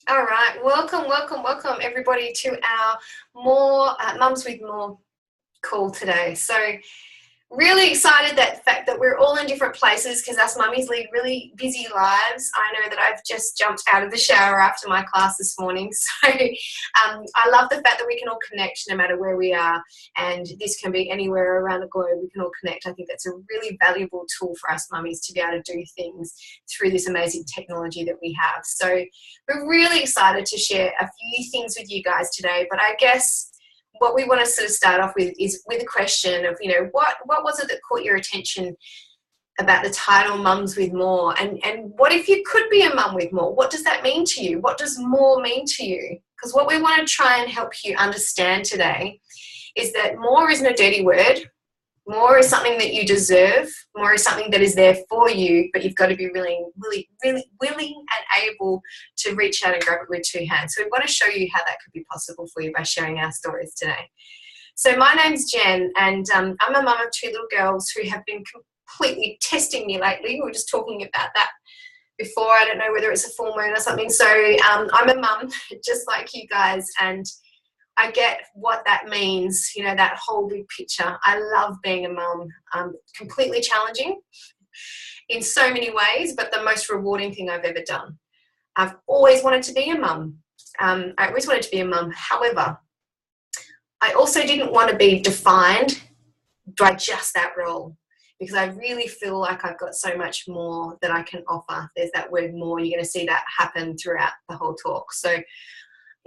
All right, welcome everybody to our more Mums with More call today. So really excited that fact that we're all in different places because us mummies lead really busy lives. I know that I've just jumped out of the shower after my class this morning. So I love the fact that we can all connect no matter where we are, and this can be anywhere around the globe. We can all connect. I think that's a really valuable tool for us mummies to be able to do things through this amazing technology that we have. So we're really excited to share a few things with you guys today, but I guess what we want to sort of start off with is with a question of, what was it that caught your attention about the title Mums with More? And what if you could be a mum with more? What does that mean to you? What does more mean to you? Because what we want to try and help you understand today is that more isn't a dirty word. More is something that you deserve. More is something that is there for you, but you've got to be really willing and able to reach out and grab it with two hands. So we want to show you how that could be possible for you by sharing our stories today. So my name's Jen, and I'm a mum of two little girls who have been completely testing me lately. We were just talking about that before. I don't know whether it's a full moon or something. So I'm a mum just like you guys, and I get what that means, that whole big picture. I love being a mum. Completely challenging in so many ways, but the most rewarding thing I've ever done. I've always wanted to be a mum. I always wanted to be a mum. However, I also didn't want to be defined by just that role, because I really feel like I've got so much more that I can offer. There's that word more. You're going to see that happen throughout the whole talk. So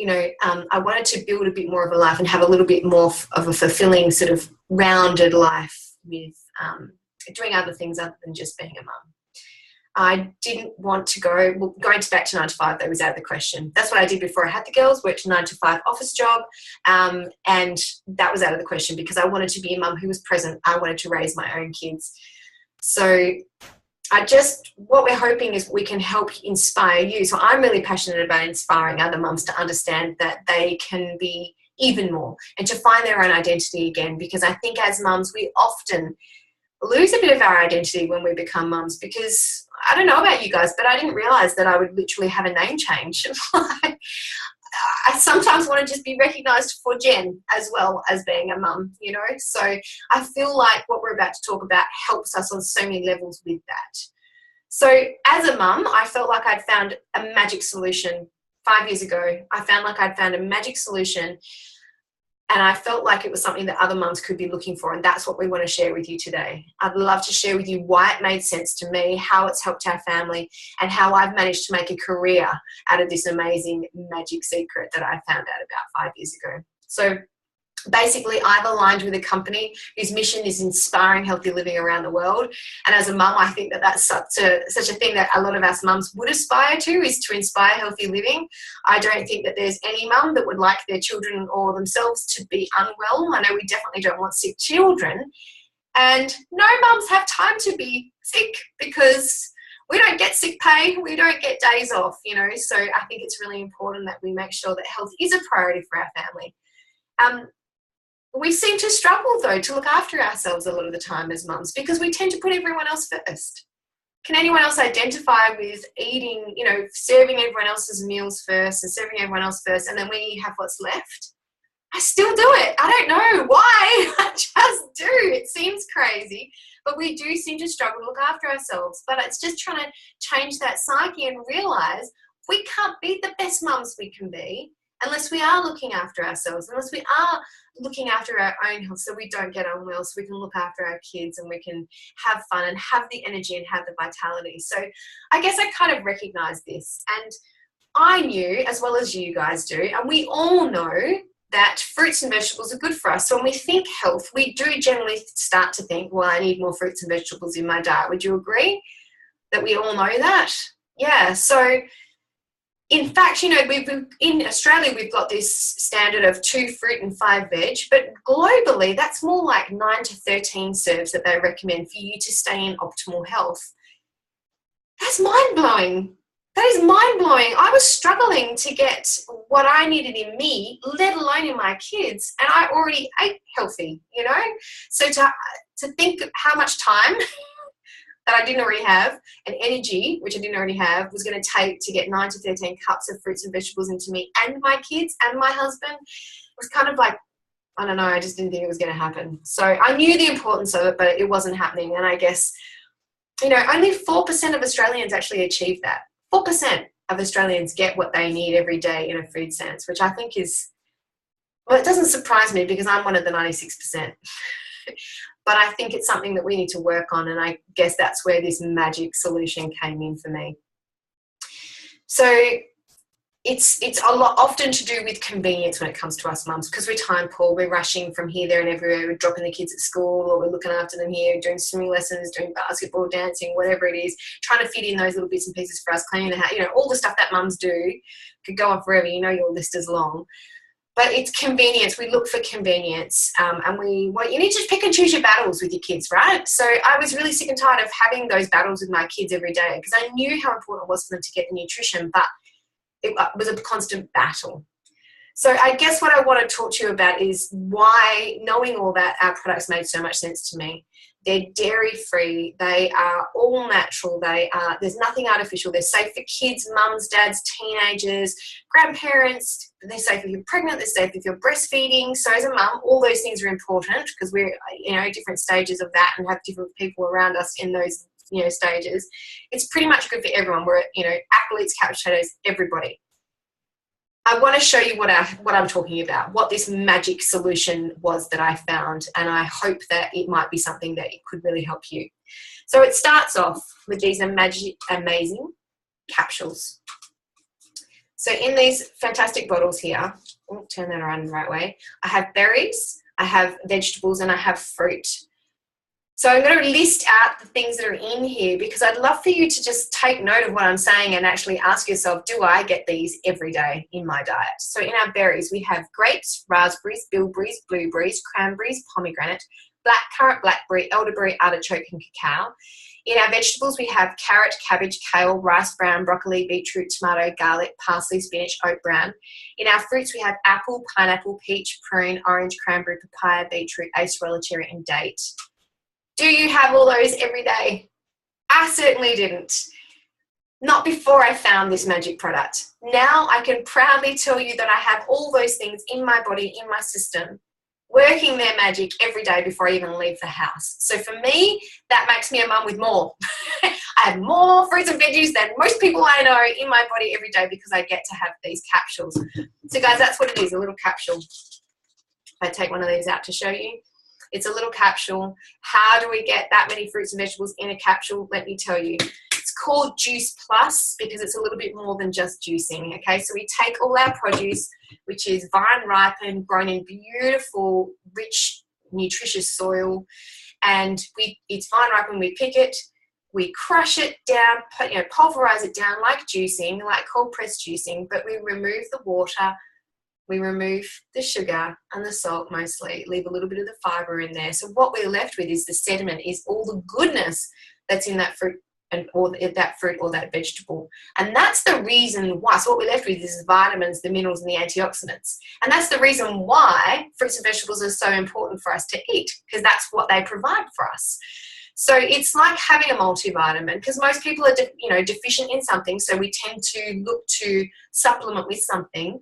I wanted to build a bit more of a life and have a little bit more of a fulfilling sort of rounded life with doing other things other than just being a mum. I didn't want to going back to 9 to 5, that was out of the question. That's what I did before I had the girls, worked a 9 to 5 office job, and that was out of the question because I wanted to be a mum who was present. I wanted to raise my own kids. So what we're hoping is we can help inspire you. So I'm really passionate about inspiring other mums to understand that they can be even more and to find their own identity again, because I think as mums, we often lose a bit of our identity when we become mums, because I don't know about you guys, but I didn't realize that I would literally have a name change. I sometimes want to just be recognised for Jen as well as being a mum, So I feel like what we're about to talk about helps us on so many levels with that. So as a mum, I felt like I'd found a magic solution 5 years ago. I found like I'd found a magic solution, and I felt like it was something that other mums could be looking for, and that's what we want to share with you today. I'd love to share with you why it made sense to me, how it's helped our family, and how I've managed to make a career out of this amazing magic secret that I found out about 5 years ago. So basically, I've aligned with a company whose mission is inspiring healthy living around the world. And as a mum, I think that that's such a thing that a lot of us mums would aspire to, is to inspire healthy living. I don't think that there's any mum that would like their children or themselves to be unwell. I know we definitely don't want sick children. And no mums have time to be sick because we don't get sick pay, we don't get days off, So I think it's really important that we make sure that health is a priority for our family. We seem to struggle, though, to look after ourselves a lot of the time as mums because we tend to put everyone else first. Can anyone else identify with eating, serving everyone else's meals first and serving everyone else first, and then we have what's left? I still do it. I don't know why. I just do. It seems crazy, but we do seem to struggle to look after ourselves. But it's just trying to change that psyche and realise we can't be the best mums we can be unless we are looking after ourselves, unless we are looking after our own health so we don't get unwell, so we can look after our kids and we can have fun and have the energy and have the vitality. So I guess I kind of recognise this. And I knew, as well as you guys do, and we all know that fruits and vegetables are good for us. So when we think health, we do generally start to think, well, I need more fruits and vegetables in my diet. Would you agree that we all know that? Yeah, so in fact, in Australia, we've got this standard of 2 fruit and 5 veg, but globally, that's more like 9 to 13 serves that they recommend for you to stay in optimal health. That's mind-blowing. That is mind-blowing. I was struggling to get what I needed in me, let alone in my kids, and I already ate healthy, So to think how much time that I didn't already have, and energy, which I didn't already have, was going to take to get 9 to 13 cups of fruits and vegetables into me and my kids and my husband. It was kind of like, I don't know, I just didn't think it was going to happen. So I knew the importance of it, but it wasn't happening. And I guess, you know, only 4% of Australians actually achieve that. 4% of Australians get what they need every day in a food sense, which I think is, well, it doesn't surprise me because I'm one of the 96%. But I think it's something that we need to work on, and I guess that's where this magic solution came in for me. So it's a lot often to do with convenience when it comes to us mums, because we're time poor, we're rushing from here, there and everywhere, we're dropping the kids at school, or we're looking after them here, doing swimming lessons, doing basketball, dancing, whatever it is, trying to fit in those little bits and pieces for us, cleaning the house, you know, all the stuff that mums do. Could go on forever, you know, your list is long. But it's convenience. We look for convenience, and you need to pick and choose your battles with your kids, right? So I was really sick and tired of having those battles with my kids every day, because I knew how important it was for them to get the nutrition, but it was a constant battle. So I guess what I want to talk to you about is why, knowing all that, our products made so much sense to me. They're dairy-free. They are all natural. There's nothing artificial. They're safe for kids, mums, dads, teenagers, grandparents. They're safe if you're pregnant. They're safe if you're breastfeeding. So as a mum, all those things are important, because we're, you know, different stages of that and have different people around us in those, you know, stages. It's pretty much good for everyone. We're, you know, athletes, couch potatoes, everybody. I want to show you what I'm talking about, what this magic solution was that I found, and I hope that it might be something that it could really help you. So it starts off with these amazing capsules. So in these fantastic bottles here, I'll turn that around the right way, I have berries, I have vegetables, and I have fruit. So I'm going to list out the things that are in here, because I'd love for you to just take note of what I'm saying and actually ask yourself, do I get these every day in my diet? So in our berries, we have grapes, raspberries, bilberries, blueberries, cranberries, pomegranate, blackcurrant, blackberry, elderberry, artichoke, and cacao. In our vegetables, we have carrot, cabbage, kale, rice brown, broccoli, beetroot, tomato, garlic, parsley, spinach, oat brown. In our fruits, we have apple, pineapple, peach, prune, orange, cranberry, papaya, beetroot, acerola, cherry, and date. Do you have all those every day? I certainly didn't. Not before I found this magic product. Now I can proudly tell you that I have all those things in my body, in my system, working their magic every day before I even leave the house. So for me, that makes me a mum with more. I have more fruits and veggies than most people I know in my body every day, because I get to have these capsules. So guys, that's what it is, a little capsule. I take one of these out to show you. It's a little capsule. How do we get that many fruits and vegetables in a capsule? Let me tell you. It's called Juice Plus, because it's a little bit more than just juicing, okay? So we take all our produce, which is vine ripened, grown in beautiful, rich, nutritious soil, and it's vine ripened. We pick it, we crush it down, pulverize it down like juicing, like cold press juicing, but we remove the water, we remove the sugar and the salt mostly, leave a little bit of the fiber in there. So what we're left with is the sediment, is all the goodness that's in that fruit or that vegetable. And that's the reason why. So what we're left with is the vitamins, the minerals, and the antioxidants. And that's the reason why fruits and vegetables are so important for us to eat, because that's what they provide for us. So it's like having a multivitamin, because most people are deficient in something, so we tend to look to supplement with something.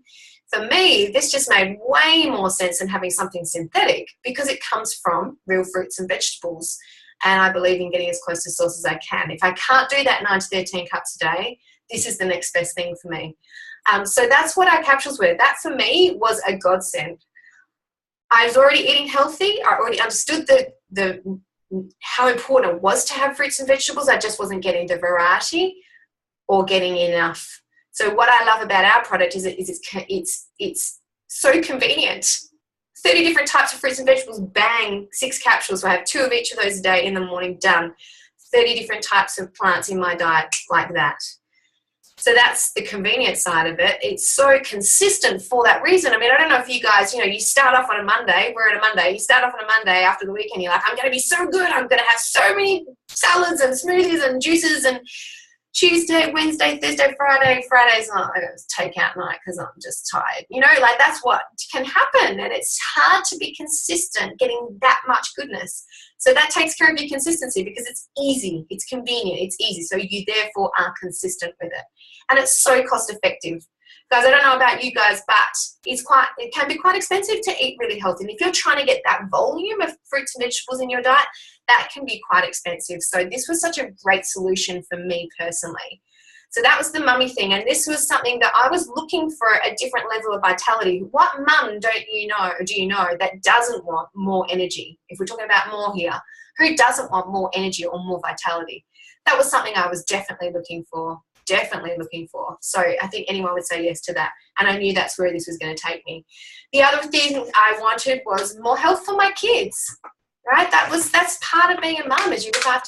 For me, this just made way more sense than having something synthetic, because it comes from real fruits and vegetables. And I believe in getting as close to source as I can. If I can't do that 9 to 13 cups a day, this is the next best thing for me. So that's what our capsules were. That for me was a godsend. I was already eating healthy. I already understood how important it was to have fruits and vegetables. I just wasn't getting the variety or getting enough. So what I love about our product is it's so convenient. 30 different types of fruits and vegetables, bang, 6 capsules. So I have 2 of each of those a day in the morning, done. 30 different types of plants in my diet like that. So that's the convenient side of it. It's so consistent for that reason. I mean, I don't know if you guys, you start off on a Monday. We're at a Monday. You start off on a Monday after the weekend. You're like, I'm going to be so good. I'm going to have so many salads and smoothies and juices and Tuesday, Wednesday, Thursday, Friday. Friday's not, I got takeout night because I'm just tired. You know, like that's what can happen. And it's hard to be consistent getting that much goodness. So that takes care of your consistency because it's easy, it's convenient, it's easy. So you therefore are consistent with it. And it's so cost effective. Guys, I don't know about you guys, but it can be quite expensive to eat really healthy. And if you're trying to get that volume of fruits and vegetables in your diet, that can be quite expensive. So this was such a great solution for me personally. So that was the mummy thing. And this was something that I was looking for a different level of vitality. What mum do you know that doesn't want more energy? If we're talking about more here, who doesn't want more energy or more vitality? That was something I was definitely looking for. So I think anyone would say yes to that. And I knew that's where this was going to take me. The other thing I wanted was more health for my kids, right? That's part of being a mum, is you want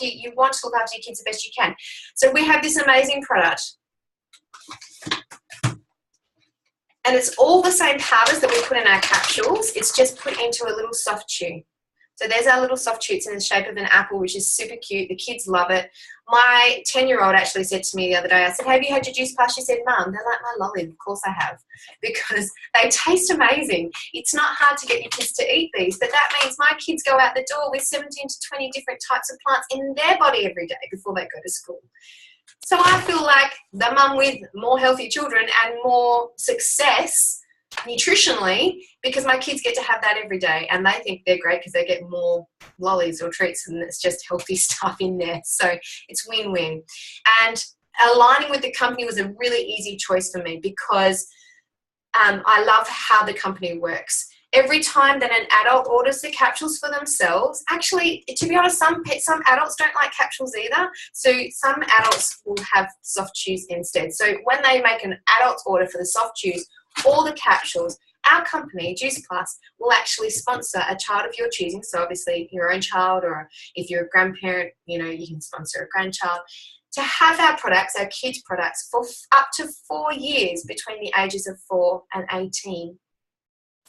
to look after your kids the best you can. So we have this amazing product. And it's all the same powders that we put in our capsules. It's just put into a little soft chew. So there's our little soft chew. It's in the shape of an apple, which is super cute. The kids love it. My 10-year-old actually said to me the other day, I said, have you had your juice plus? She said, Mum, they're like my lollies. Of course I have, because they taste amazing. It's not hard to get your kids to eat these, but that means my kids go out the door with 17 to 20 different types of plants in their body every day before they go to school. So I feel like the mum with more healthy children and more success nutritionally, because my kids get to have that every day and they think they're great because they get more lollies or treats and it's just healthy stuff in there. So it's win-win. And aligning with the company was a really easy choice for me because I love how the company works. Every time that an adult orders the capsules for themselves, actually, to be honest, some adults don't like capsules either. So some adults will have soft chews instead. So when they make an adult order for the soft chews, all the capsules, our company, Juice Plus, will actually sponsor a child of your choosing. So obviously your own child, or if you're a grandparent, you can sponsor a grandchild, to have our products, our kids' products, for up to 4 years between the ages of 4 and 18.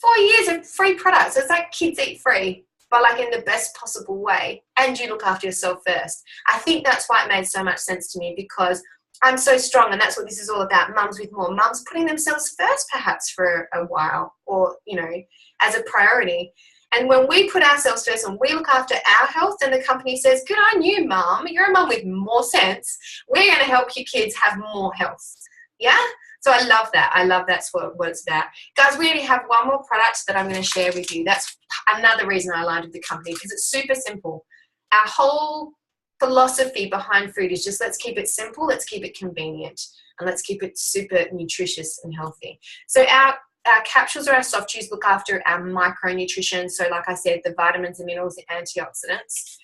4 years of free products. It's like kids eat free, but like in the best possible way. And you look after yourself first. I think that's why it made so much sense to me, because I'm so strong, and that's what this is all about. Mums with more. Mums putting themselves first perhaps for a while, or, as a priority. And when we put ourselves first and we look after our health, then the company says, good on you, Mum. You're a mum with more sense. We're going to help your kids have more health. Yeah? So I love that. I love that's what it's about. Guys, we only have one more product that I'm going to share with you. That's another reason I aligned with the company, because it's super simple. Our whole philosophy behind food is just, let's keep it simple, let's keep it convenient, and let's keep it super nutritious and healthy. So our capsules or our soft chews look after our micronutrition. So like I said, the vitamins and minerals, the antioxidants.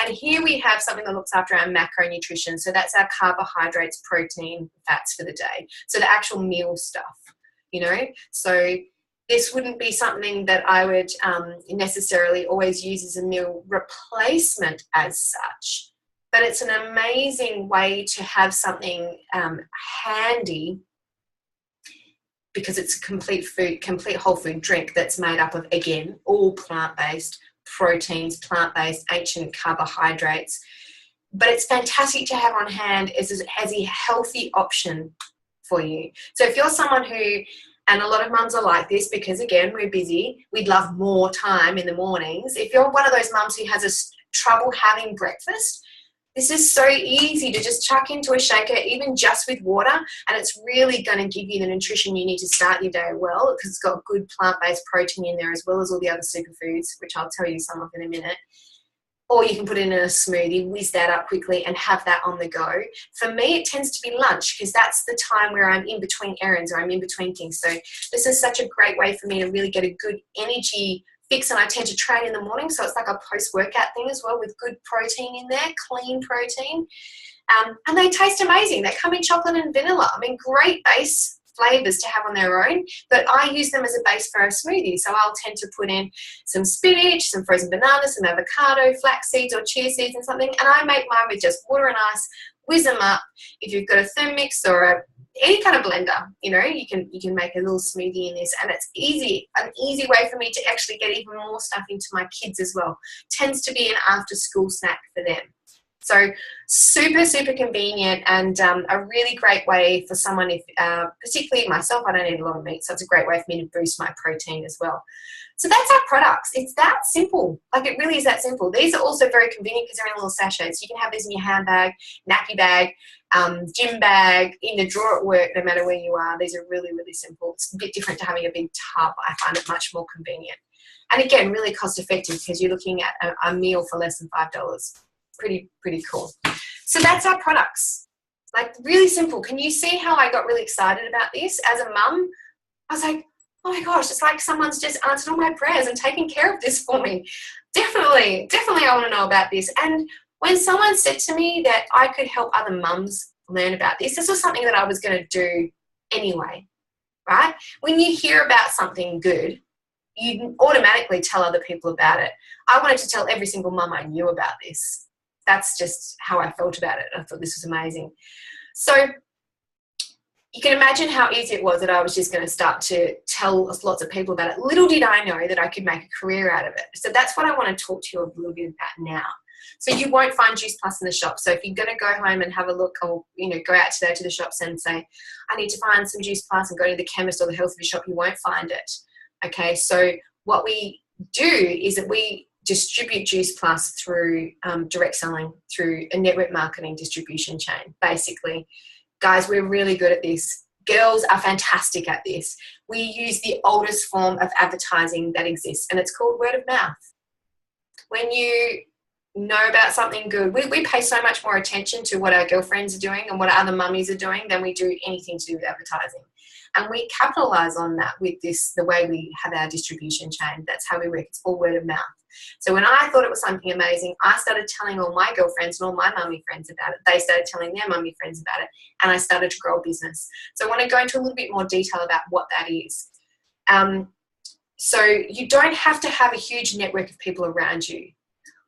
And here we have something that looks after our macronutrition. So that's our carbohydrates, protein, fats for the day. So the actual meal stuff, So this wouldn't be something that I would necessarily always use as a meal replacement as such. But it's an amazing way to have something handy, because it's a complete whole food drink that's made up of, again, all plant-based proteins, plant-based, ancient carbohydrates. But it's fantastic to have on hand as a healthy option for you. So if you're someone who, and a lot of mums are like this because, again, we're busy, we'd love more time in the mornings. If you're one of those mums who has trouble having breakfast, this is so easy to just chuck into a shaker, even just with water, and it's really going to give you the nutrition you need to start your day well, because it's got good plant-based protein in there, as well as all the other superfoods, which I'll tell you some of in a minute. Or you can put it in a smoothie, whiz that up quickly and have that on the go. For me, it tends to be lunch, because that's the time where I'm in between errands or I'm in between things. So this is such a great way for me to really get a good energy fix, and I tend to train in the morning, so it's like a post-workout thing as well, with good protein in there, clean protein. And they taste amazing. They come in chocolate and vanilla. Great base flavors to have on their own, but I use them as a base for a smoothie. So I'll tend to put in some spinach, some frozen bananas, some avocado, flax seeds or chia seeds and something, and I make mine with just water and ice, whiz them up. If you've got a Thermomix or any kind of blender, you can make a little smoothie in this, and it's an easy way for me to actually get even more stuff into my kids as well. Tends to be an after school snack for them. So super, super convenient, and a really great way for someone, if particularly myself, I don't eat a lot of meat, so it's a great way for me to boost my protein as well. So that's our products. It's that simple. Like, it really is that simple. These are also very convenient because they're in little sachets. You can have these in your handbag, nappy bag, gym bag, in the drawer at work, no matter where you are. These are really, really simple. It's a bit different to having a big tub. I find it much more convenient. And again, really cost effective because you're looking at a meal for less than $5. Pretty cool. So that's our products. Like, really simple. Can you see how I got really excited about this? As a mum, I was like, oh my gosh, it's like someone's just answered all my prayers and taken care of this for me. Definitely I want to know about this. And when someone said to me that I could help other mums learn about this was something that I was going to do anyway, right? When you hear about something good, you automatically tell other people about it. I wanted to tell every single mum I knew about this. That's just how I felt about it. I thought this was amazing. So you can imagine how easy it was that I was just going to start to tell lots of people about it. Little did I know that I could make a career out of it. So that's what I want to talk to you a little bit about now. So you won't find Juice Plus in the shop. So if you're going to go home and have a look, or go out today to the shops and say, I need to find some Juice Plus, and go to the chemist or the health food shop, you won't find it. Okay, so what we do is that we distribute Juice Plus through direct selling, through a network marketing distribution chain, basically. Guys, we're really good at this. Girls are fantastic at this. We use the oldest form of advertising that exists, and it's called word of mouth. When you know about something good, we pay so much more attention to what our girlfriends are doing and what other mummies are doing than we do anything to do with advertising. And we capitalize on that with this, the way we have our distribution chain. That's how we work. It's all word of mouth. So when I thought it was something amazing, I started telling all my girlfriends and all my mummy friends about it. They started telling their mummy friends about it, and I started to grow a business. So I want to go into a little bit more detail about what that is. So you don't have to have a huge network of people around you.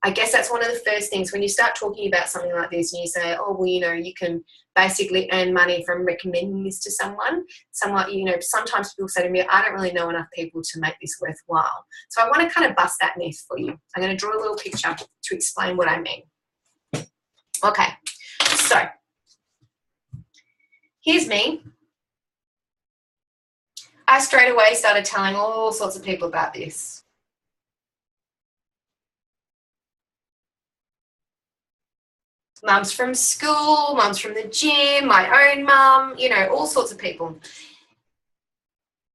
I guess that's one of the first things when you start talking about something like this, and you say, oh, well, you can basically earn money from recommending this to someone. Sometimes people say to me, I don't really know enough people to make this worthwhile. So I want to kind of bust that myth for you. I'm going to draw a little picture to explain what I mean. Okay, so here's me. I straight away started telling all sorts of people about this. Mums from school, mums from the gym, my own mum, all sorts of people.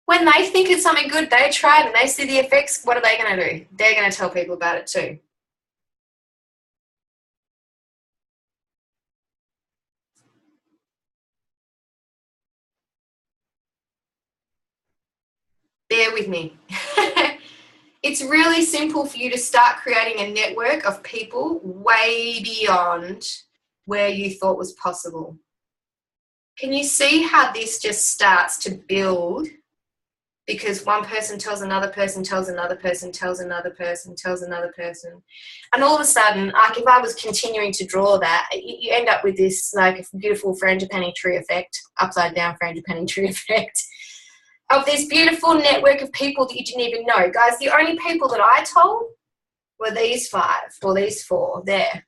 When they think it's something good, they try it and they see the effects, what are they going to do? They're going to tell people about it too. Bear with me. It's really simple for you to start creating a network of people way beyond where you thought was possible. Can you see how this just starts to build? Because one person tells another person, tells another person, tells another person, tells another person. And all of a sudden, like if I was continuing to draw that, you end up with this like beautiful frangipani tree effect, upside down frangipani tree effect, of this beautiful network of people that you didn't even know. Guys, the only people that I told were these 5 or these 4 there.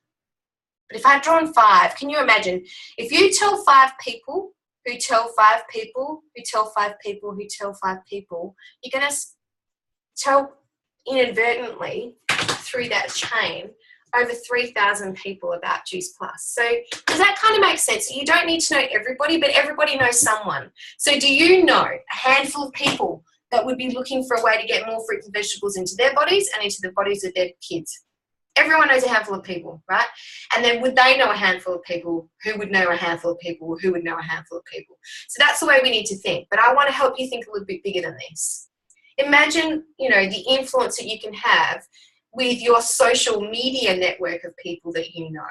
But if I'd drawn 5, can you imagine? If you tell 5 people who tell 5 people who tell 5 people who tell 5 people, you're going to tell inadvertently through that chain over 3,000 people about Juice Plus. So does that kind of make sense? You don't need to know everybody, but everybody knows someone. So do you know a handful of people that would be looking for a way to get more fruits and vegetables into their bodies and into the bodies of their kids? Everyone knows a handful of people, right? And then would they know a handful of people who would know a handful of people who would know a handful of people? So that's the way we need to think. But I want to help you think a little bit bigger than this. Imagine, the influence that you can have with your social media network of people that you know.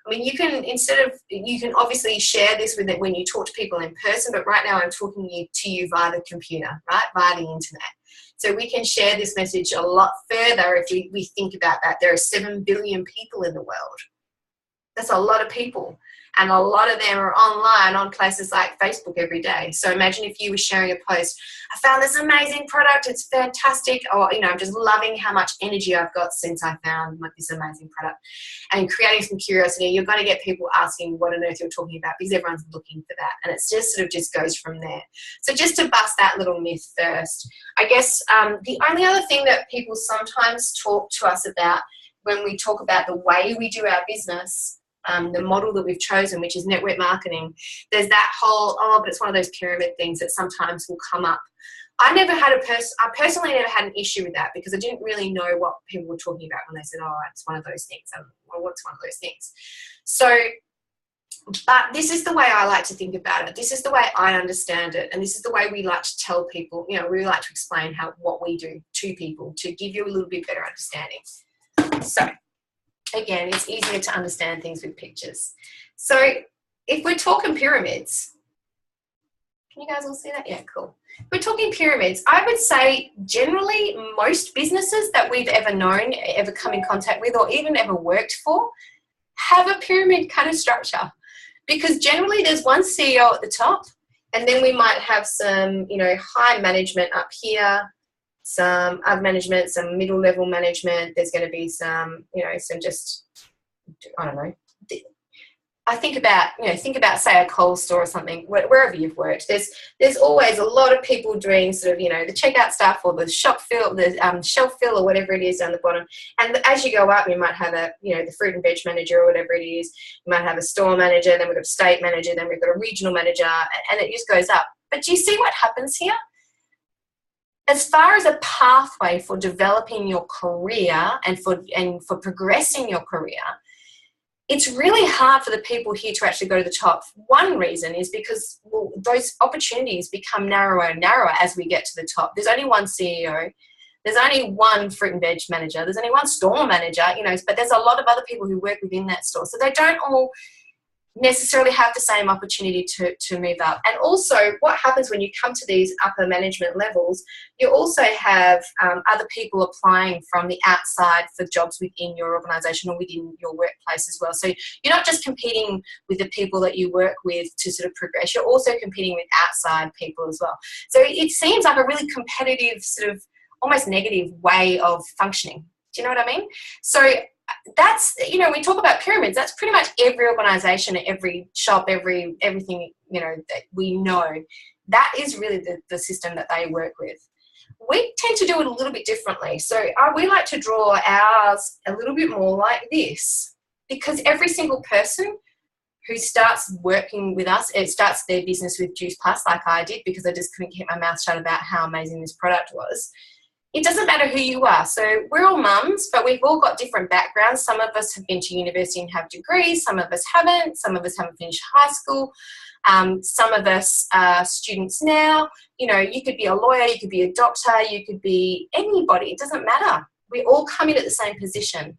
I mean, you can obviously share this with it when you talk to people in person, but right now I'm talking to you via the computer, right? Via the internet. So we can share this message a lot further if we think about that. There are 7 billion people in the world. That's a lot of people. and a lot of them are online on places like Facebook every day. So imagine if you were sharing a post, I found this amazing product, it's fantastic, or I'm just loving how much energy I've got since I found this amazing product, and creating some curiosity. You're going to get people asking what on earth you're talking about, because everyone's looking for that, and it's just sort of just goes from there. So just to bust that little myth first, I guess the only other thing that people sometimes talk to us about when we talk about the way we do our business, the model that we've chosen, which is network marketing, there's that whole, but it's one of those pyramid things that sometimes will come up. I personally never had an issue with that, because I didn't really know what people were talking about when they said, it's one of those things. Well, what's one of those things? So, but this is the way I like to think about it. This is the way I understand it. And this is the way we like to tell people, we like to explain what we do to people to give you a little bit better understanding. So again, it's easier to understand things with pictures. So if we're talking pyramids, can you guys all see that? Yeah, cool. If we're talking pyramids, I would say generally most businesses that we've ever known, ever come in contact with, or even ever worked for, have a pyramid kind of structure. Because generally there's one CEO at the top, and then we might have some, high management up here, some other management, some middle level management. There's going to be some, some just, I don't know. I think about, say, a Coles store or something, wherever you've worked. There's always a lot of people doing sort of, the checkout stuff, or the shelf fill, or whatever it is down the bottom. And as you go up, you might have the fruit and veg manager, or whatever it is. You might have a store manager, then we've got a state manager, then we've got a regional manager, and it just goes up. But do you see what happens here? As far as a pathway for developing your career and for progressing your career, it's really hard for the people here to actually go to the top. One reason is because those opportunities become narrower and narrower as we get to the top. There's only one CEO. There's only one fruit and veg manager. There's only one store manager, but there's a lot of other people who work within that store. So they don't all necessarily have the same opportunity to move up. And also what happens when you come to these upper management levels, you also have other people applying from the outside for jobs within your organisation or within your workplace as well. So you're not just competing with the people that you work with to sort of progress, you're also competing with outside people as well. So it seems like a really competitive, sort of almost negative way of functioning. Do you know what I mean? So that's, we talk about pyramids, that's pretty much every organisation, every shop, everything, that we know. That is really the system that they work with. We tend to do it a little bit differently. So we like to draw ours a little bit more like this, because every single person who starts working with us, it starts their business with Juice Plus, like I did, because I just couldn't keep my mouth shut about how amazing this product was. It doesn't matter who you are. So we're all mums, but we've all got different backgrounds. Some of us have been to university and have degrees. Some of us haven't. Some of us haven't finished high school. Some of us are students now. You could be a lawyer, you could be a doctor, you could be anybody. It doesn't matter. We all come in at the same position.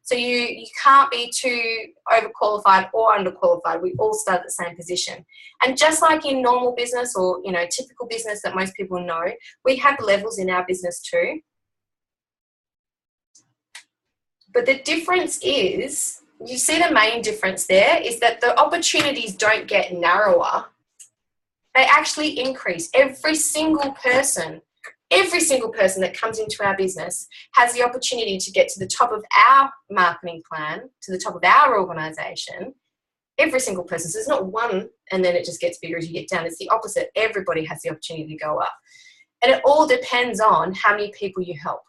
So you can't be too overqualified or underqualified. We all start at the same position. And just like in normal business or, typical business that most people know, we have levels in our business too. But the difference is, you see the main difference there is that the opportunities don't get narrower. They actually increase. Every single person that comes into our business has the opportunity to get to the top of our marketing plan, to the top of our organisation. Every single person. So there's not one and then it just gets bigger as you get down. It's the opposite. Everybody has the opportunity to go up. And it all depends on how many people you help.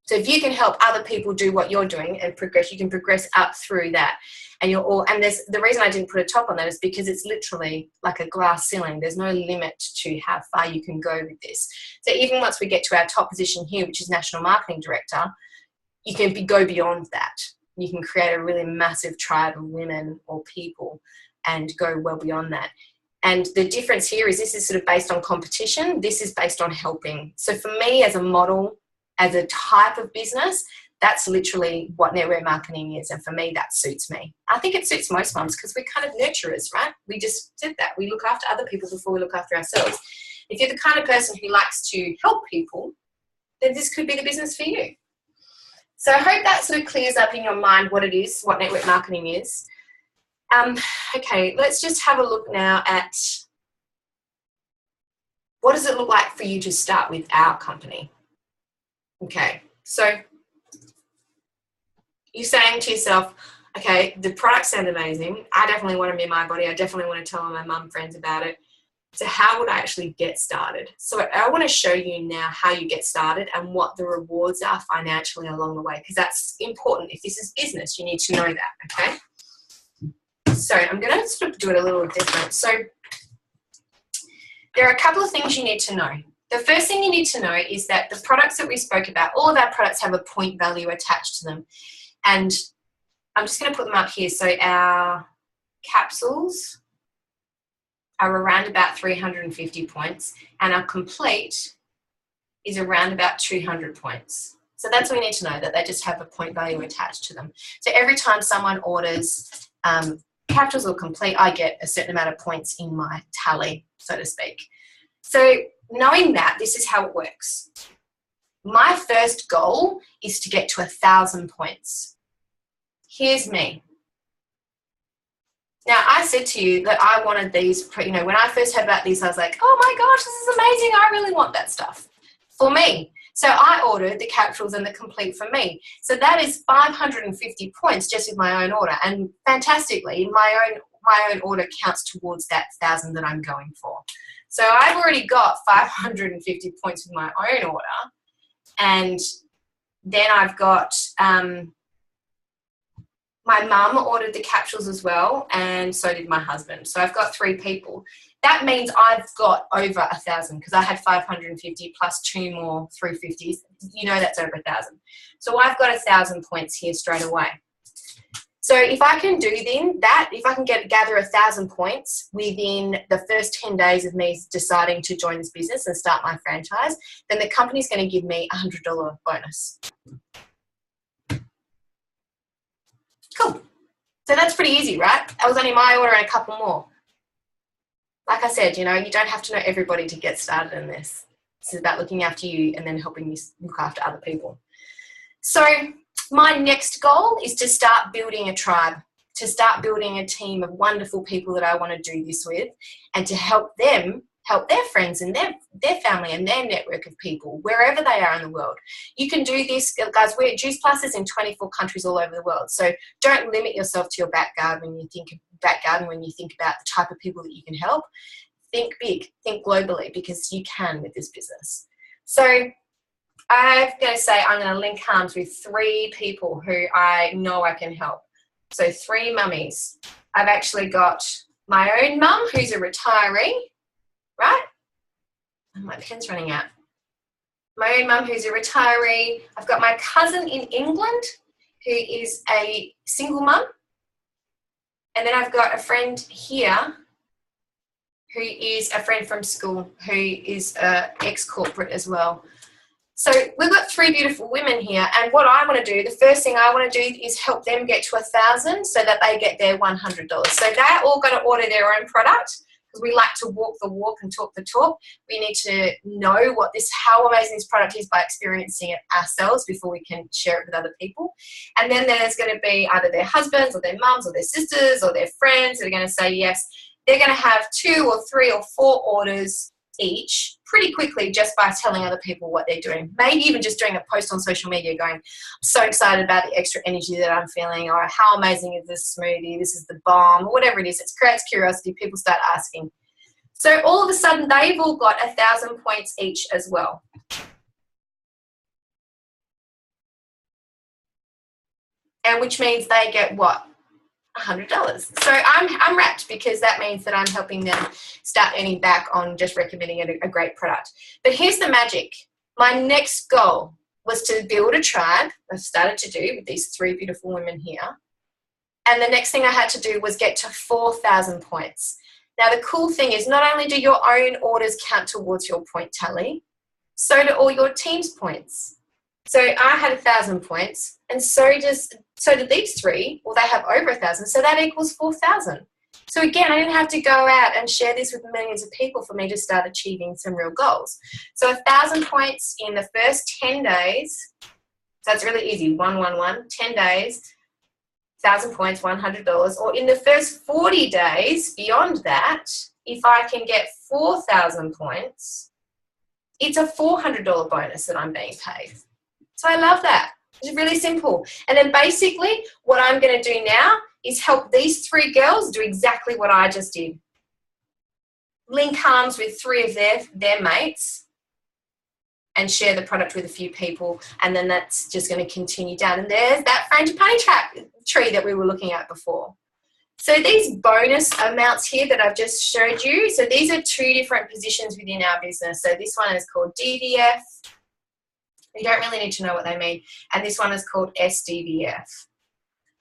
So if you can help other people do what you're doing and progress, you can progress up through that. And there's the reason I didn't put a top on that is because it's literally like a glass ceiling. There's no limit to how far you can go with this. So even once we get to our top position here, which is National Marketing Director, you can go beyond that. You can create a really massive tribe of women or people and go well beyond that. And the difference here is this is sort of based on competition. This is based on helping. So for me as a model, as a type of business, that's literally what network marketing is. And for me, that suits me. I think it suits most mums because we're kind of nurturers, right? We just did that. We look after other people before we look after ourselves. If you're the kind of person who likes to help people, then this could be the business for you. So I hope that sort of clears up in your mind what it is, what network marketing is. Okay, let's just have a look now at what does it look like for you to start with our company. Okay, so you're saying to yourself, okay, the products sound amazing. I definitely want them in my body. I definitely want to tell my mum friends about it. So how would I actually get started? So I want to show you now how you get started and what the rewards are financially along the way, because that's important. If this is business, you need to know that, okay? So I'm going to sort of do it a little different. So there are a couple of things you need to know. The first thing you need to know is that the products that we spoke about, all of our products have a point value attached to them. And I'm just going to put them up here. So our capsules are around about 350 points, and our complete is around about 200 points. So that's what we need to know, that they just have a point value attached to them. So every time someone orders capsules or complete, I get a certain amount of points in my tally, so to speak. So knowing that, this is how it works. My first goal is to get to 1,000 points. Here's me. Now, I said to you that I wanted these, when I first heard about these, I was like, oh my gosh, this is amazing. I really want that stuff for me. So I ordered the capsules and the complete for me. So that is 550 points just with my own order. And fantastically, my own order counts towards that 1,000 that I'm going for. So I've already got 550 points with my own order. And then I've got... my mum ordered the capsules as well, and so did my husband. So I've got 3 people. That means I've got over 1,000 because I had 550 plus 2 more 350s. That's over 1,000. So I've got 1,000 points here straight away. So if I can do then that, if I can gather 1,000 points within the first 10 days of me deciding to join this business and start my franchise, then the company's going to give me a $100 bonus. Cool. So that's pretty easy, right? That was only my order and a couple more. Like I said, you don't have to know everybody to get started in this. This is about looking after you and then helping you look after other people. So my next goal is to start building a tribe, to start building a team of wonderful people that I want to do this with, and to help them help their friends and their family and their network of people wherever they are in the world. You can do this, guys. We're Juice Plus is in 24 countries all over the world. So don't limit yourself to your back garden when you think about the type of people that you can help. Think big, think globally, because you can with this business. So I'm going to say I'm going to link arms with 3 people who I know I can help. So 3 mummies. I've actually got my own mum who's a retiree. Right? Oh, my pen's running out. My own mum who's a retiree. I've got my cousin in England who is a single mum. And then I've got a friend here who is a friend from school who is an ex-corporate as well. So we've got 3 beautiful women here. And what I want to do, the first thing I want to do is help them get to 1,000 so that they get their $100. So they're all going to order their own product. Because we like to walk the walk and talk the talk. We need to know how amazing this product is by experiencing it ourselves before we can share it with other people. And then there's going to be either their husbands or their mums or their sisters or their friends that are going to say yes. They're going to have 2 or 3 or 4 orders each pretty quickly just by telling other people what they're doing. Maybe even just doing a post on social media going, I'm so excited about the extra energy that I'm feeling, or how amazing is this smoothie, this is the bomb, or whatever it is. It creates curiosity. People start asking. So all of a sudden, they've all got 1,000 points each as well. And which means they get what? $100. So I'm wrapped, because that means that I'm helping them start earning back on just recommending a great product. But here's the magic. My next goal was to build a tribe. I've started to do with these 3 beautiful women here. And the next thing I had to do was get to 4,000 points. Now, the cool thing is not only do your own orders count towards your point tally, so do all your team's points. So I had 1,000 points, and so did these 3. Well, they have over 1,000, so that equals 4,000. So again, I didn't have to go out and share this with millions of people for me to start achieving some real goals. So 1,000 points in the first 10 days. So it's really easy. 1, 1, 1, 10 days. 1,000 points, $100, or in the first 40 days beyond that, if I can get 4,000 points, it's a $400 bonus that I'm being paid. So I love that. It's really simple. And then basically what I'm going to do now is help these 3 girls do exactly what I just did. Link arms with 3 of their mates and share the product with a few people, and then that's just going to continue down. And there's that frangipani tree that we were looking at before. So these bonus amounts here that I've just showed you, so these are 2 different positions within our business. So this one is called DVF. You don't really need to know what they mean. And this one is called SDVF.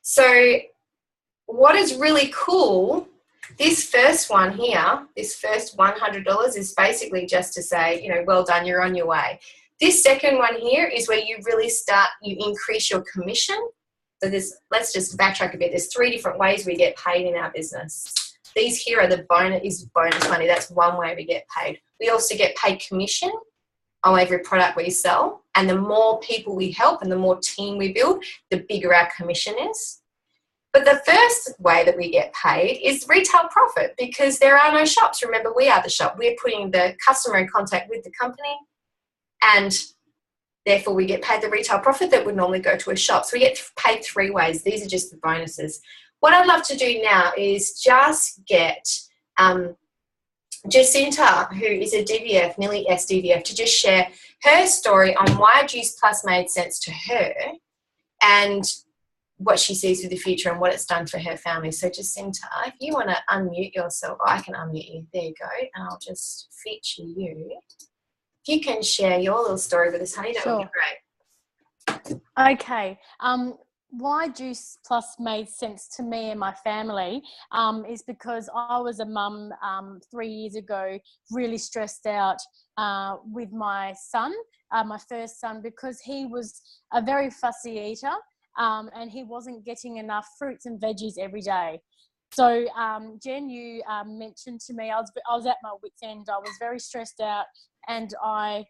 So what is really cool, this first one here, this first $100 is basically just to say, you know, well done, you're on your way. This second one here is where you really start, you increase your commission. So let's just backtrack a bit. There's 3 different ways we get paid in our business. These here are the bonus money. That's one way we get paid. We also get paid commission on every product we sell. And the more people we help and the more team we build, the bigger our commission is. But the first way that we get paid is retail profit, because there are no shops. Remember, we are the shop. We're putting the customer in contact with the company, and therefore we get paid the retail profit that would normally go to a shop. So we get paid 3 ways. These are just the bonuses. What I'd love to do now is just get Jacinta, who is a DVF, nearly SDVF, to just share her story on why Juice Plus made sense to her and what she sees for the future and what it's done for her family. So Jacinta, if you want to unmute yourself, I can unmute you. There you go. And I'll just feature you. If you can share your little story with us, honey, that would be great. Okay. Why Juice Plus made sense to me and my family is because I was a mum 3 years ago, really stressed out with my son, my first son, because he was a very fussy eater. And he wasn't getting enough fruits and veggies every day. So, Jen, you mentioned to me, I was at my wit's end. I was very stressed out and I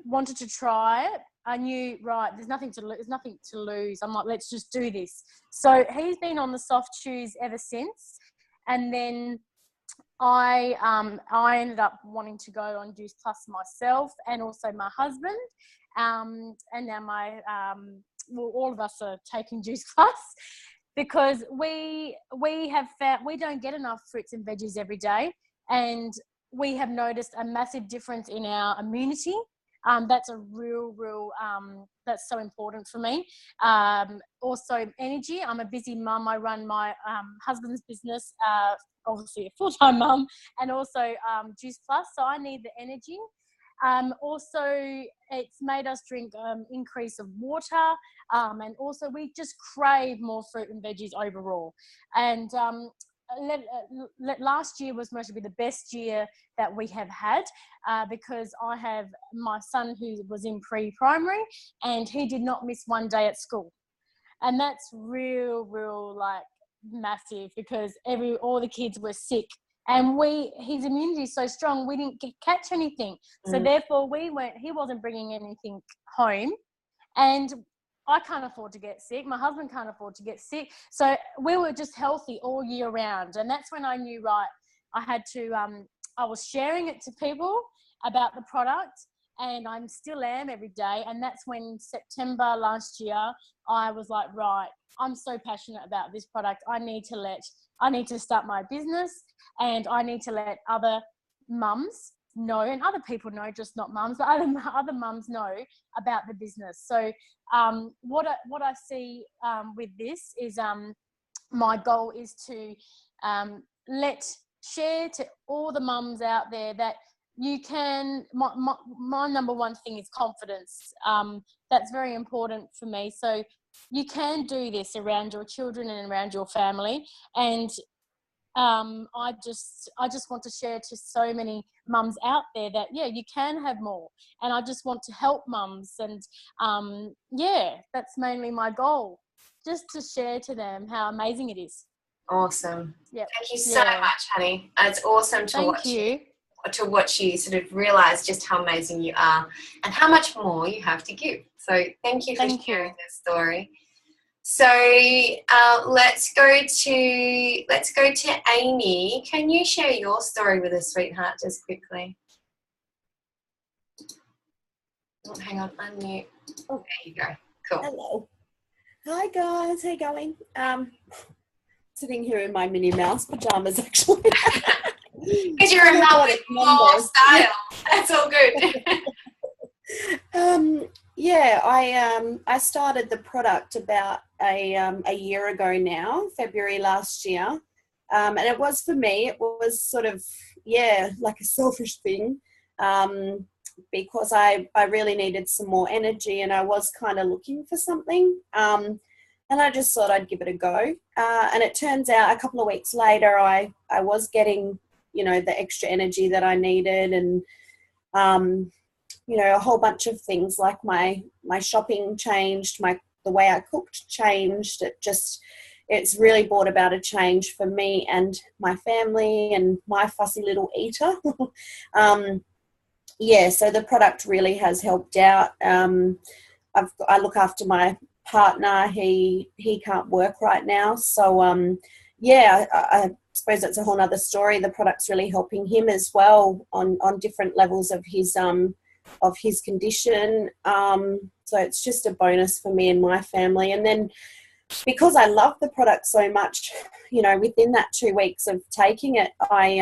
wanted to try it. I knew, right, there's nothing to lose. I'm like, let's just do this. So he's been on the soft chews ever since. And then I ended up wanting to go on Juice Plus myself and also my husband. And now all of us are taking Juice Plus because we have found we don't get enough fruits and veggies every day, and we have noticed a massive difference in our immunity. That's a real that's so important for me. Also energy. I'm a busy mum. I run my husband's business, obviously a full-time mum, and also Juice Plus, so I need the energy. Also, it's made us drink increase of water, and also we just crave more fruit and veggies overall. And last year was mostly the best year that we have had because I have my son who was in pre-primary and he did not miss one day at school. And that's real like massive because all the kids were sick. And his immunity is so strong, we didn't catch anything. So therefore he wasn't bringing anything home. And I can't afford to get sick. My husband can't afford to get sick. So we were just healthy all year round. And that's when I knew, right, I had to, I was sharing it to people about the product and I still am every day. And that's when September last year, I was like, right, I'm so passionate about this product. I need to start my business and I need to let other mums know, and other people know, just not mums, but other mums know about the business. So what I see with this is my goal is to share to all the mums out there that you can, my number one thing is confidence. That's very important for me. So you can do this around your children and around your family. And I just want to share to so many mums out there that, yeah, you can have more. And I just want to help mums. And that's mainly my goal, just to share to them how amazing it is. Awesome. Yep. Thank you so much, honey. It's awesome to watch you sort of realise just how amazing you are and how much more you have to give. So thank you for sharing this story. So let's go to Amy. Can you share your story with us, sweetheart, just quickly? Oh, hang on, unmute. Oh, there you go. Cool. Hello. Hi guys, how you going? Sitting here in my Minnie Mouse pajamas actually. Because you're a mum with more style. That's all good. Yeah, I started the product about a year ago now, February last year. And it was, for me, it was sort of, like a selfish thing. Because I really needed some more energy, and I was kind of looking for something. And I just thought I'd give it a go. And it turns out a couple of weeks later, I was getting, the extra energy that I needed, and, a whole bunch of things like my shopping changed, the way I cooked changed. It's really brought about a change for me and my family and my fussy little eater. So the product really has helped out. I look after my partner. He can't work right now, so I suppose that's a whole other story. The product's really helping him as well on different levels of his condition. So it's just a bonus for me and my family. And then because I love the product so much, within that 2 weeks of taking it, I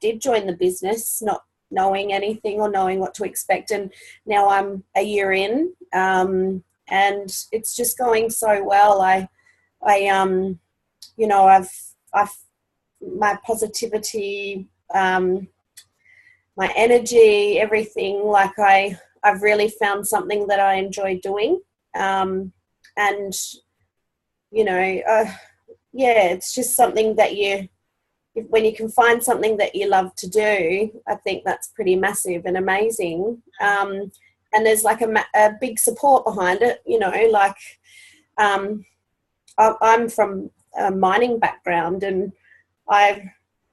did join the business, not knowing anything or knowing what to expect, and now I'm a year in, and it's just going so well. I've my positivity, my energy, everything, like I've really found something that I enjoy doing, and it's just something that when you can find something that you love to do, I think that's pretty massive and amazing. And there's like a big support behind it, I'm from a mining background, and I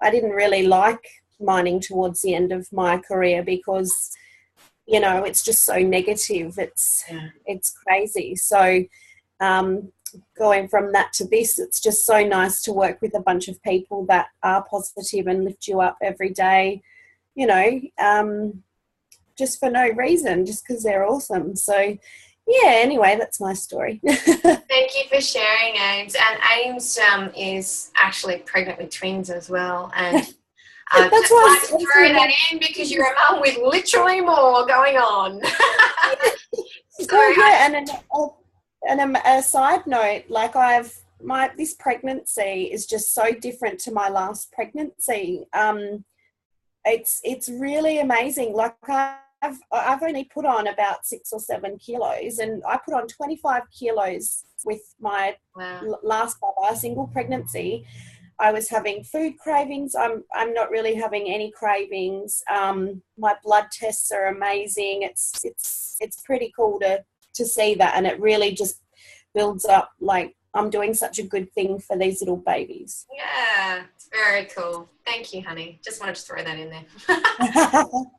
didn't really like mining towards the end of my career because, it's just so negative. It's crazy. So, going from that to this, it's just so nice to work with a bunch of people that are positive and lift you up every day, just for no reason, just because they're awesome. So anyway, that's my story. Thank you for sharing, Ames. And Ames is actually pregnant with twins as well, and that's just like to throw that in because you're a mum with literally more going on. And a side note, like this pregnancy is just so different to my last pregnancy. It's really amazing. Like I've only put on about 6 or 7 kilos, and I put on 25 kilos with my last single pregnancy. I was having food cravings. I'm not really having any cravings. My blood tests are amazing. It's pretty cool to see that, and it really just builds up, like I'm doing such a good thing for these little babies. Yeah, it's very cool. Thank you, honey. Just wanted to throw that in there.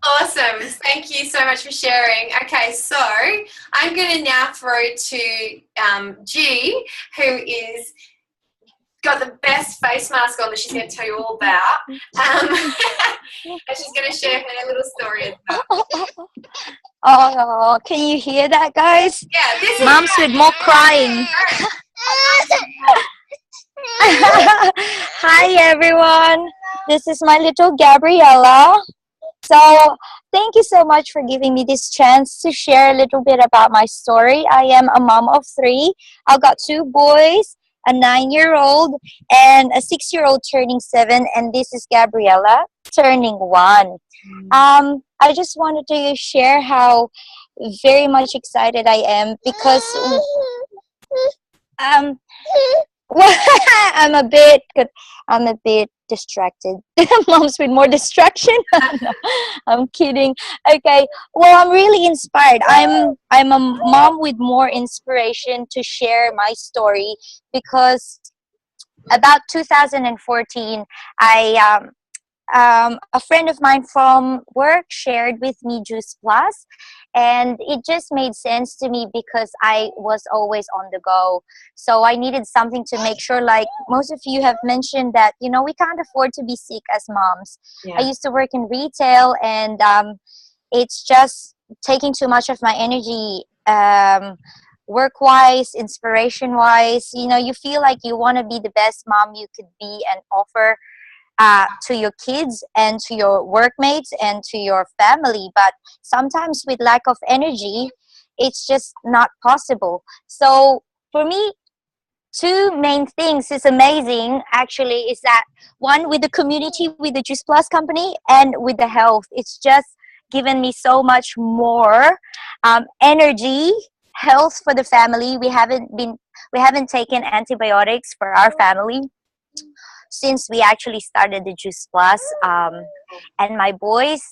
Awesome. Thank you so much for sharing. Okay, so I'm going to now throw to G, who is got the best face mask on that she's going to tell you all about. And she's going to share her little story as well. Oh, can you hear that, guys? Yeah, this Moms with more crying. Hi, everyone. This is my little Gabriella. So, thank you so much for giving me this chance to share a little bit about my story. I am a mom of 3. I've got 2 boys, a 9-year-old, and a 6-year-old turning 7, and this is Gabriella turning 1. I just wanted to share how very much excited I am because I'm a bit distracted. Moms with more distraction. No, I'm kidding. Okay. Well, I'm really inspired. I'm a mom with more inspiration to share my story because about 2014, a friend of mine from work shared with me Juice Plus, and it just made sense to me because I was always on the go. So I needed something to make sure, like most of you have mentioned, that we can't afford to be sick as moms. I used to work in retail, and it's just taking too much of my energy, work wise, inspiration wise. You feel like you want to be the best mom you could be and offer to your kids and to your workmates and to your family, but sometimes with lack of energy it's just not possible. So for me, two main things is amazing actually is that one, with the community, with the Juice Plus company, and with the health, it's just given me so much more energy, health for the family. We haven't taken antibiotics for our family since we actually started the Juice Plus. And my boys,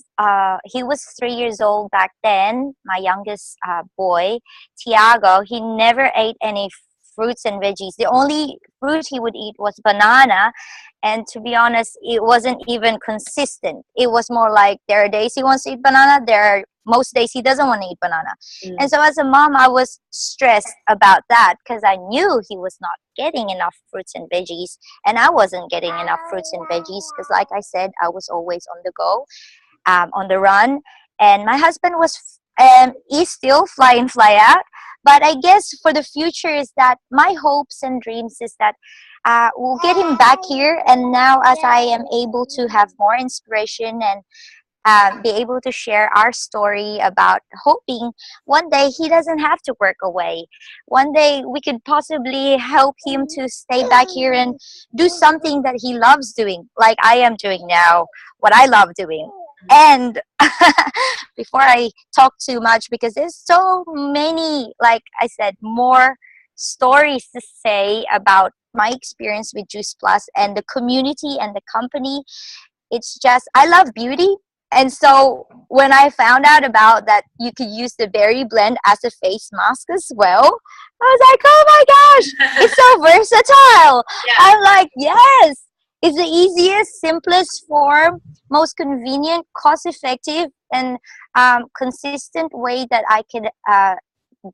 he was 3 years old back then, my youngest boy, Tiago, he never ate any fruits and veggies. The only fruit he would eat was banana. And to be honest, it wasn't even consistent. It was more like there are days he wants to eat banana, there are most days he doesn't want to eat banana. And so as a mom, I was stressed about that because I knew he was not getting enough fruits and veggies, and I wasn't getting enough fruits and veggies because, like I said, I was always on the go, on the run. And my husband is still fly in, fly out. But I guess for the future is that my hopes and dreams is that we'll get him back here. And now as I am able to have more inspiration and be able to share our story about hoping one day he doesn't have to work away. One day we could possibly help him to stay back here and do something that he loves doing, like I am doing now, what I love doing. And before I talk too much, because there's so many, like I said, more stories to say about my experience with Juice Plus and the community and the company. It's just, I love beauty. And so when I found out about that you could use the berry blend as a face mask as well, I was like, oh my gosh, it's so versatile. Yeah. I'm like, yes, it's the easiest, simplest form, most convenient, cost effective, and consistent way that I could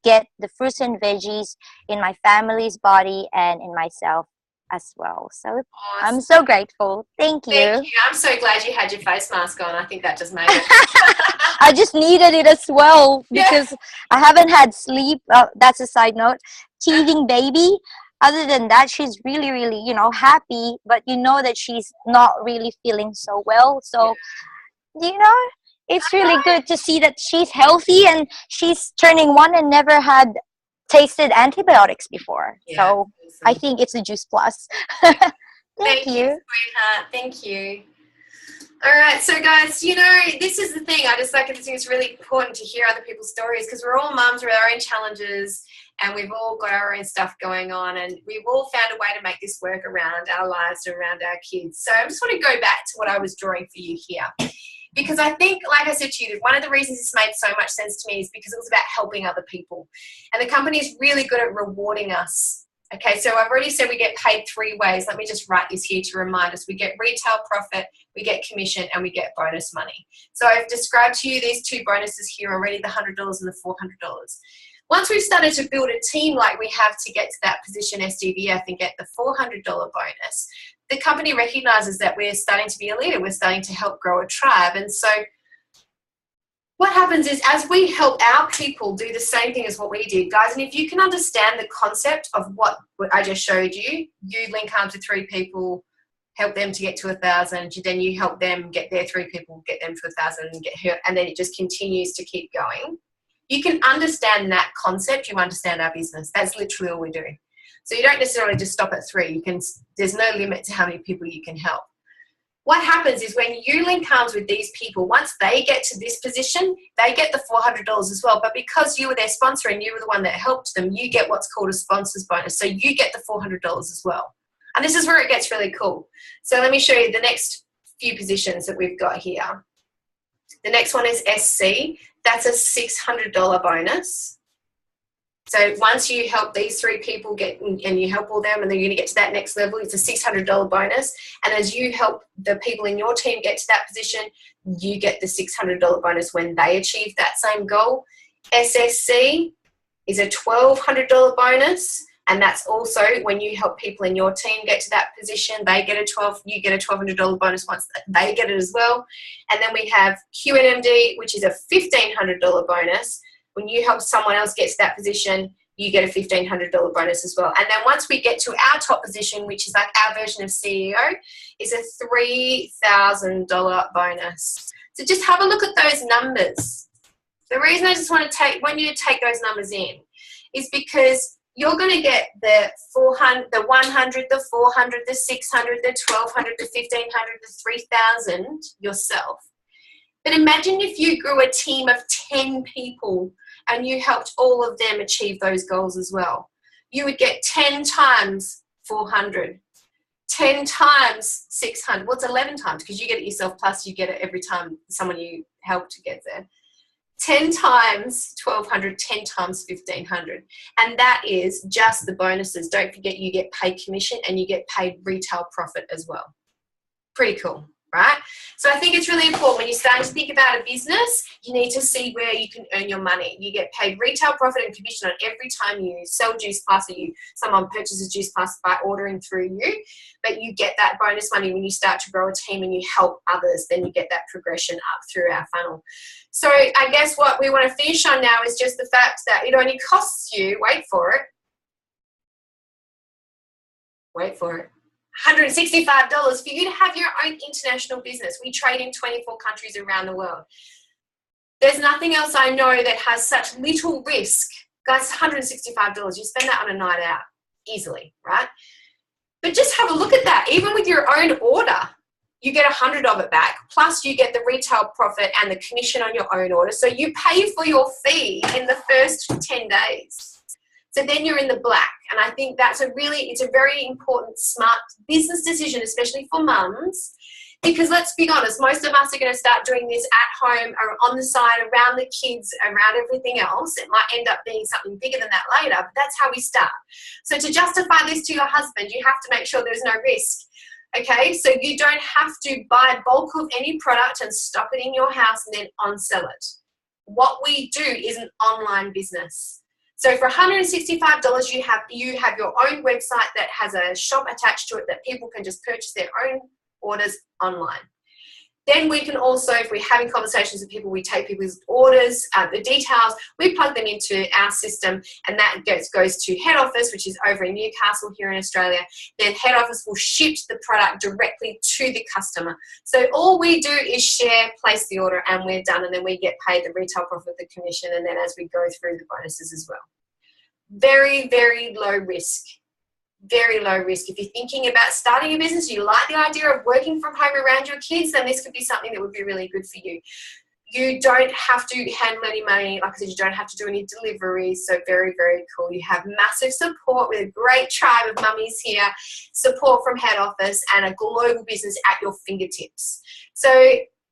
get the fruits and veggies in my family's body and in myself as well. So awesome. I'm so grateful. Thank you. Thank you. I'm so glad you had your face mask on. I think that just made it. I just needed it as well because I haven't had sleep. That's a side note. Teething baby. Other than that, she's really, really, happy. But you know that she's not really feeling so well. So, it's really good to see that she's healthy and she's turning 1 and never had tasted antibiotics before. Yeah, so awesome. I think it's a Juice Plus. Thank you, sweetheart. Thank you. All right, so guys, this is the thing. I think it's really important to hear other people's stories because we're all mums with our own challenges and we've all got our own stuff going on and we've all found a way to make this work around our lives and around our kids. So I just want to go back to what I was drawing for you here. Because I think, like I said to you, one of the reasons this made so much sense to me is because it was about helping other people. And the company is really good at rewarding us. Okay, so I've already said we get paid 3 ways. Let me just write this here to remind us. We get retail profit, we get commission, and we get bonus money. So I've described to you these 2 bonuses here already, the $100 and the $400. Once we've started to build a team like we have to get to that position SDVF and get the $400 bonus, the company recognizes that we're starting to be a leader. We're starting to help grow a tribe. And so what happens is as we help our people do the same thing as what we did, guys, and if you can understand the concept of what I just showed you, you link arms with 3 people, help them to get to 1,000, then you help them get their 3 people, get them to 1,000 and get her, and then it just continues to keep going. You can understand that concept, you understand our business. That's literally all we do. So you don't necessarily just stop at 3. There's no limit to how many people you can help. What happens is when you link arms with these people, once they get to this position, they get the $400 as well. But because you were their sponsor and you were the one that helped them, you get what's called a sponsor's bonus. So you get the $400 as well. And this is where it gets really cool. So let me show you the next few positions that we've got here. The next one is SC. That's a $600 bonus. So once you help these 3 people get, and you help all them, and then you're going to get to that next level, it's a $600 bonus. And as you help the people in your team get to that position, you get the $600 bonus when they achieve that same goal. SSC is a $1,200 bonus. And that's also when you help people in your team get to that position, you get a $1,200 bonus once they get it as well. And then we have QNMD, which is a $1,500 bonus. When you help someone else get to that position, you get a $1,500 bonus as well. And then once we get to our top position, which is like our version of CEO, is a $3,000 bonus. So just have a look at those numbers. The reason I just want to want you to take those numbers in is because you're going to get the 400, the 100, the 400, the 600, the 1,200, the 1,500, the 3,000 yourself. But imagine if you grew a team of 10 people and you helped all of them achieve those goals as well. You would get 10 times 400, 10 times 600. What's 11 times? Because you get it yourself, plus you get it every time someone you help to get there. 10 times 1,200, 10 times 1,500. And that is just the bonuses. Don't forget you get paid commission and you get paid retail profit as well. Pretty cool, right? So I think it's really important when you're starting to think about a business, you need to see where you can earn your money. You get paid retail profit and commission on every time you sell Juice Plus or someone purchases Juice Plus by ordering through you. But you get that bonus money when you start to grow a team and you help others, then you get that progression up through our funnel. So I guess what we want to finish on now is just the fact that it only costs you, wait for it, $165 for you to have your own international business. We trade in 24 countries around the world. There's nothing else I know that has such little risk. Guys, $165, you spend that on a night out easily, right? But just have a look at that. Even with your own order, you get 100 of it back, plus you get the retail profit and the commission on your own order. So you pay for your fee in the first 10 days. So then you're in the black. And I think it's a very important, smart business decision, especially for mums, because let's be honest, most of us are going to start doing this at home or on the side, around the kids, around everything else. It might end up being something bigger than that later, but that's how we start. So to justify this to your husband, you have to make sure there's no risk. Okay, so you don't have to buy bulk of any product and stock it in your house and then on-sell it. What we do is an online business. So for $165, you have your own website that has a shop attached to it that people can just purchase their own orders online. Then we can also, if we're having conversations with people, we take people's orders, the details, we plug them into our system, and that goes to head office, which is over in Newcastle here in Australia. Then head office will ship the product directly to the customer. So all we do is share, place the order, and we're done, and then we get paid the retail profit, the commission, and then as we go through the bonuses as well. Very, very low risk. Very low risk. If you're thinking about starting a business, you like the idea of working from home around your kids, then this could be something that would be really good for you. You don't have to handle any money. Like I said, you don't have to do any deliveries. So very, very cool. You have massive support with a great tribe of mummies here, support from head office, and a global business at your fingertips. So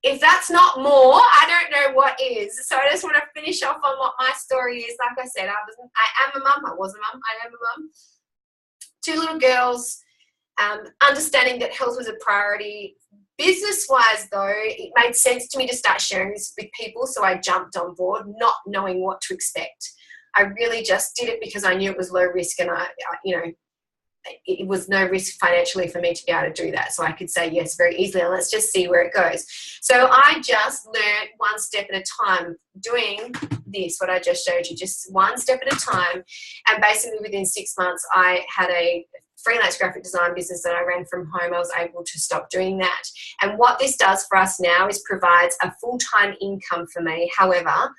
if that's not more, I don't know what is. So I just want to finish off on what my story is. Like I said, I am a mum. I was a mum. I am a mum. 2 little girls, understanding that health was a priority. Business-wise, though, it made sense to me to start sharing this with people, so I jumped on board, not knowing what to expect. I really just did it because I knew it was low risk, and it was no risk financially for me to be able to do that. So I could say yes very easily, and let's just see where it goes. So I just learned one step at a time, doing this, what I just showed you, just one step at a time. And basically within 6 months, I had a freelance graphic design business that I ran from home. I was able to stop doing that. And what this does for us now is provides a full-time income for me. However,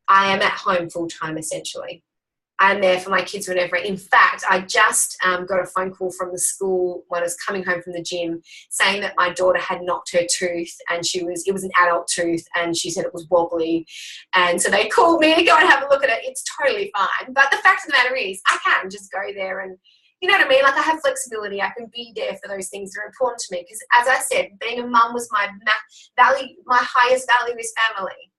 I am at home full-time essentially. I'm there for my kids whenever. In fact, I just got a phone call from the school when I was coming home from the gym saying that my daughter had knocked her tooth, and it was an adult tooth, and she said it was wobbly. And so they called me to go and have a look at it. It's totally fine. But the fact of the matter is I can just go there and, you know what I mean? Like, I have flexibility. I can be there for those things that are important to me because, as I said, being a mum was my highest value is family.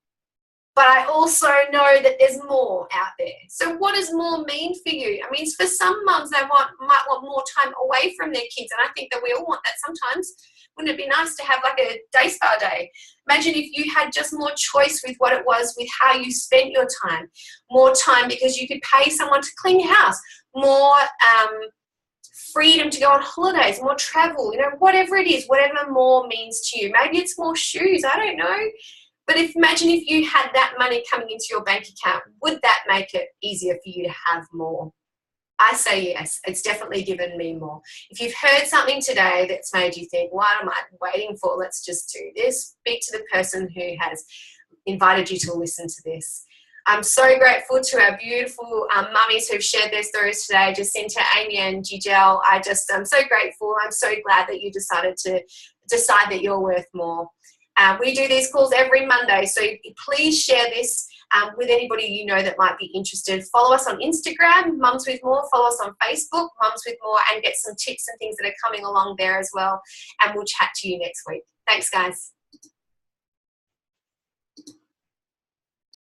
but I also know that there's more out there. So what does more mean for you? I mean, for some mums, they might want more time away from their kids, and I think that we all want that sometimes. Wouldn't it be nice to have like a day spa day? Imagine if you had just more choice with what it was, with how you spent your time. More time because you could pay someone to clean your house. More freedom to go on holidays, more travel, you know, whatever it is, whatever more means to you. Maybe it's more shoes, I don't know. But imagine if you had that money coming into your bank account, would that make it easier for you to have more? I say yes, it's definitely given me more. If you've heard something today that's made you think, what am I waiting for? Let's just do this. Speak to the person who has invited you to listen to this. I'm so grateful to our beautiful mummies who've shared their stories today, Jacinta, Amy and Giselle. I'm so grateful. I'm so glad that you decided to decide that you're worth more. We do these calls every Monday, so please share this with anybody you know that might be interested. Follow us on Instagram, Mums with More. Follow us on Facebook, Mums with More, and get some tips and things that are coming along there as well. And we'll chat to you next week. Thanks, guys.